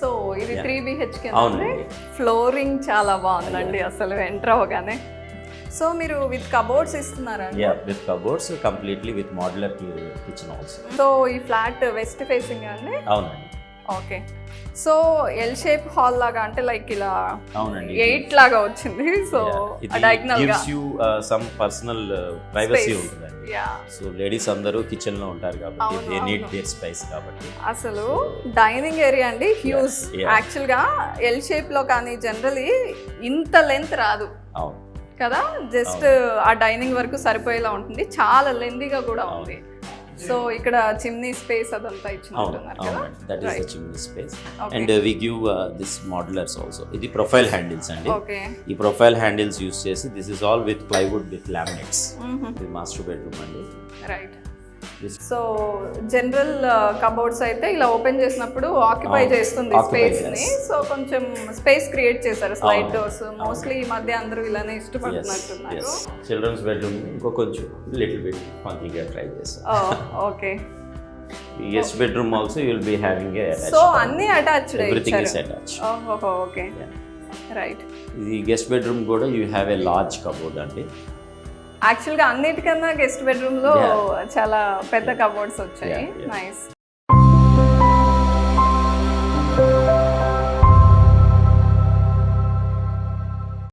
So ఇది 3 BHK అవునండి. Flooring చాలా బాగుందండి అసలు ఎంటర్ అవగానే. సో మీరు విత్ కబోర్డ్స్ ఇస్తున్నారా? With cupboards completely with modular kitchen also. So ఈ ఫ్లాట్ వెస్ట్ ఫేసింగ్ అండి? అవునండి. Okay. So L shape hall లాగా అంటే లైక్ ఇలా అవునండి 8 లాగా వచ్చింది. సో డయాగ్నల్ గా gives you some personal privacy ఉంటుందండి. సో లేడీస్ అందరూ కిచెన్ లో ఉంటారు కాబట్టి దే నీడ్ దేర్ స్పేస్ కాబట్టి. అసలు డైనింగ్ ఏరియా అండి హ్యూజ్. యాక్చువల్ గా ఎల్ షేప్ లో కానీ జనరలీ ఇంత లెంత్ రాదు కదా, జస్ట్ ఆ డైనింగ్ వరకు సరిపోయేలా ఉంటుంది. చాలా లెందీగా కూడా ఉంది. సో ఇక్కడ చిమ్నీ స్పేస్ అదంతా ఇచ్చినట్టున్నారు కదా. That is the chimney space. And we give this modulars also. ఇది ప్రొఫైల్ హ్యాండిల్స్ అండి. ఈ ప్రొఫైల్ హ్యాండిల్స్ యూస్ చేసి this is all with plywood with laminates. ఇది మాస్టర్ బెడ్రూమ్ అండి. రైట్. సో జనరల్ కబోర్డ్స్ అయితే ఇలా ఓపెన్ చేసినప్పుడు ఆక్యుపై చేస్తుంది స్పేస్ ని. సో కొంచెం స్పేస్ క్రియేట్ చేశారు స్లైడ్ డోర్స్. మోస్ట్లీ ఈ మధ్య అందరూ ఇలానే ఇష్టపడుతున్నట్టున్నారు. చిల్డ్రన్స్ బెడ్రూమ్ ఇంకో కొంచెం లిటిల్ బిట్ ఫంకీగా ట్రై చేశారు. Okay. Guest bedroom also you will be having A attached. So అన్ని అటాచ్డ్. Everything is attached. ఓహో ఓకే. రైట్. ఇది గెస్ట్ బెడ్రూమ్ కూడా you have a large cupboard అండి. యాక్చువల్గా అన్నిటికన్నా గెస్ట్ బెడ్రూమ్ లో చాలా పెద్ద కబోర్డ్స్ వచ్చాయి. నైస్.